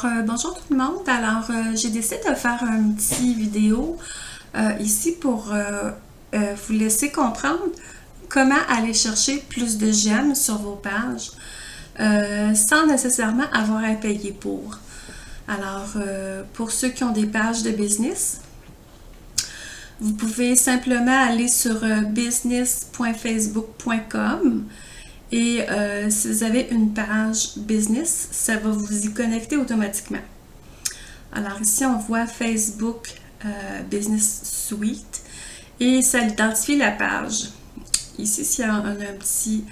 Alors, bonjour tout le monde. Alors, j'ai décidé de faire une petite vidéo ici pour vous laisser comprendre comment aller chercher plus de j'aime sur vos pages sans nécessairement avoir à payer pour. Alors, pour ceux qui ont des pages de business, vous pouvez simplement aller sur business.facebook.com et si vous avez une page business, ça va vous y connecter automatiquement. Alors ici, on voit Facebook Business Suite et ça identifie la page. Ici, on a un petit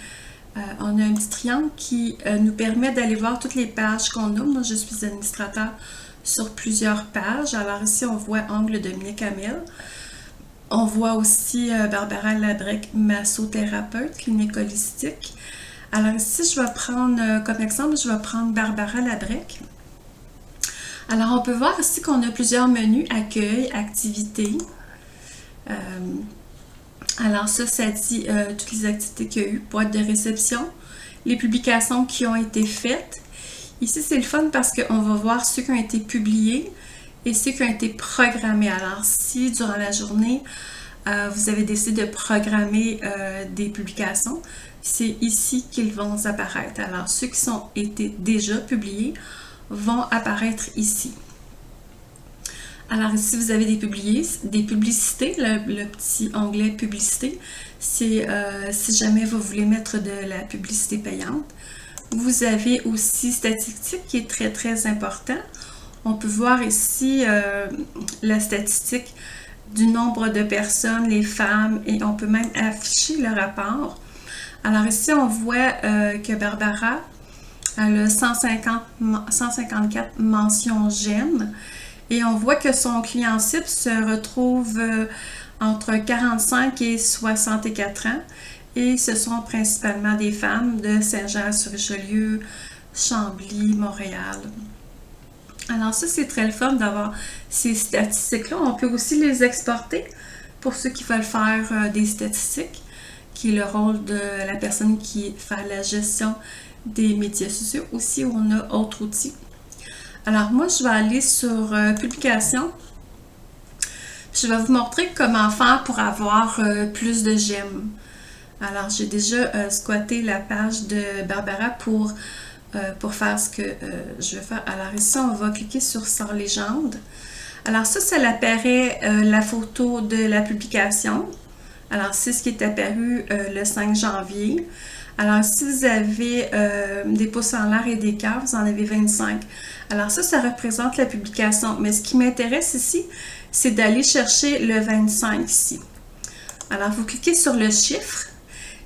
triangle qui nous permet d'aller voir toutes les pages qu'on a. Moi, je suis administrateur sur plusieurs pages. Alors ici, on voit Ongles de Dominique Hamel. On voit aussi Barbara Ladrec, massothérapeute, clinique holistique. Alors ici, je vais prendre comme exemple, je vais prendre Barbara Ladrec. Alors, on peut voir ici qu'on a plusieurs menus, accueil, activités. Alors ça dit toutes les activités qu'il y a eu, boîte de réception, les publications qui ont été faites. Ici, c'est le fun parce qu'on va voir ceux qui ont été publiés et ceux qui ont été programmés. Alors, si durant la journée, vous avez décidé de programmer des publications, c'est ici qu'ils vont apparaître. Alors, ceux qui ont été déjà publiés vont apparaître ici. Alors, ici, vous avez des publicités, le petit onglet publicité. C'est si jamais vous voulez mettre de la publicité payante. Vous avez aussi statistique qui est très, très important. On peut voir ici la statistique du nombre de personnes, les femmes, et on peut même afficher le rapport. Alors ici, on voit que Barbara elle a 154 mentions j'aime et on voit que son client cible se retrouve entre 45 et 64 ans et ce sont principalement des femmes de Saint-Jean-sur-Richelieu, Chambly, Montréal. Alors ça, c'est très le fun d'avoir ces statistiques-là. On peut aussi les exporter pour ceux qui veulent faire des statistiques, qui est le rôle de la personne qui fait la gestion des médias sociaux. Aussi, on a autres outils. Alors moi, je vais aller sur publication. Je vais vous montrer comment faire pour avoir plus de j'aime. Alors, j'ai déjà squatté la page de Barbara pour faire ce que je vais faire. Alors ici, on va cliquer sur Sans légende. Alors ça l'apparaît la photo de la publication. Alors c'est ce qui est apparu le 5 janvier. Alors si vous avez des pouces en l'air et des cœurs, vous en avez 25. Alors ça représente la publication. Mais ce qui m'intéresse ici, c'est d'aller chercher le 25 ici. Alors vous cliquez sur le chiffre.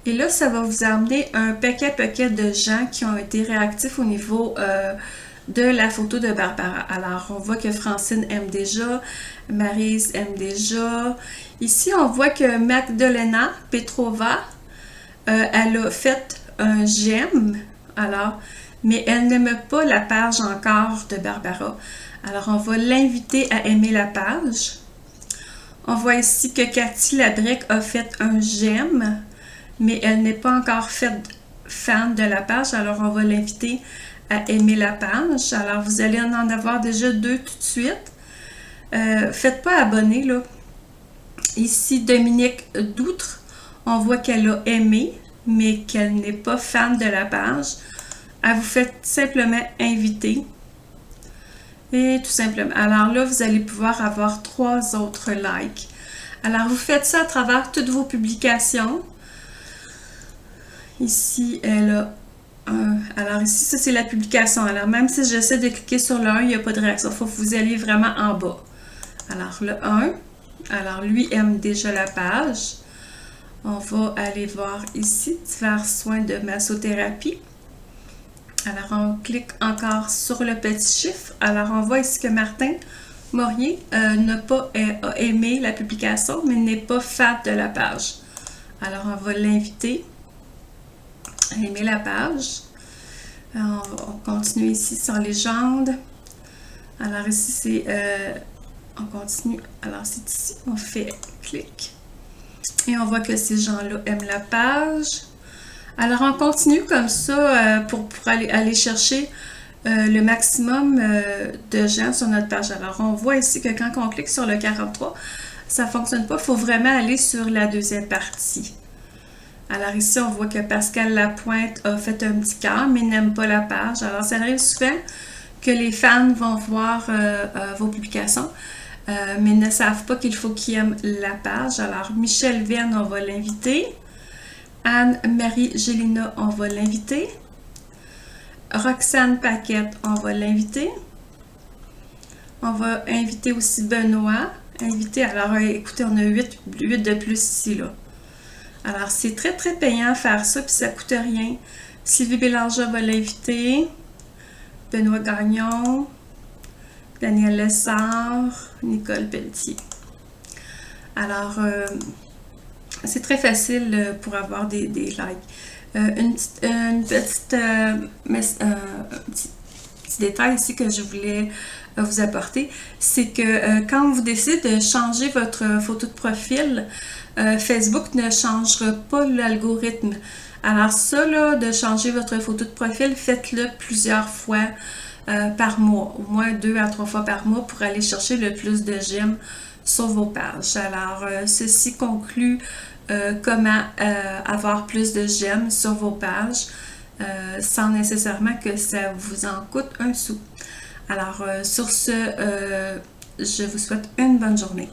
Et là, ça va vous amener un paquet de gens qui ont été réactifs au niveau de la photo de Barbara. Alors, on voit que Francine aime déjà, Maryse aime déjà. Ici, on voit que Magdalena Petrova, elle a fait un j'aime, alors, mais elle n'aime pas la page encore de Barbara. Alors, on va l'inviter à aimer la page. On voit ici que Cathy Ladrec a fait un j'aime, mais elle n'est pas encore faite fan de la page, alors on va l'inviter à aimer la page. Alors, vous allez en avoir déjà 2 tout de suite. Faites pas abonner, là. Ici, Dominique Doutre, on voit qu'elle a aimé, mais qu'elle n'est pas fan de la page. Elle vous fait simplement inviter. Et tout simplement. Alors là, vous allez pouvoir avoir 3 autres likes. Alors, vous faites ça à travers toutes vos publications. Ici, elle a un. Alors ici, ça c'est la publication. Alors même si j'essaie de cliquer sur le 1, il n'y a pas de réaction. Il faut que vous alliez vraiment en bas. Alors le 1, alors lui aime déjà la page. On va aller voir ici, divers soins de massothérapie. Alors on clique encore sur le petit chiffre. Alors on voit ici que Martin Morier a aimé la publication, mais n'est pas fan de la page. Alors on va l'inviter à aimer la page. On continue ici sur légende. Alors ici c'est on continue. Alors c'est ici, on fait clic. Et on voit que ces gens-là aiment la page. Alors on continue comme ça pour aller chercher le maximum de j'aime sur notre page. Alors, on voit ici que quand on clique sur le 43, ça ne fonctionne pas. Il faut vraiment aller sur la deuxième partie. Alors ici, on voit que Pascal Lapointe a fait un petit cœur, mais n'aime pas la page. Alors, ça arrive souvent que les fans vont voir vos publications, mais ne savent pas qu'il faut qu'ils aiment la page. Alors, Michel Verne, on va l'inviter. Anne-Marie Gélina, on va l'inviter. Roxane Paquette, on va l'inviter. On va inviter aussi Benoît. Inviter, alors écoutez, on a 8 de plus ici, là. Alors, c'est très, très payant à faire ça, puis ça ne coûte rien. Sylvie Bélanger va l'inviter. Benoît Gagnon. Daniel Lessard. Nicole Pelletier. Alors, c'est très facile pour avoir des likes. Un petit détail ici que je voulais vous apporter, c'est que quand vous décidez de changer votre photo de profil, Facebook ne changera pas l'algorithme. Alors ça, là, de changer votre photo de profil, faites-le plusieurs fois par mois, au moins 2 à 3 fois par mois pour aller chercher le plus de j'aime sur vos pages. Alors, ceci conclut comment avoir plus de j'aime sur vos pages sans nécessairement que ça vous en coûte un sou. Alors, sur ce, je vous souhaite une bonne journée.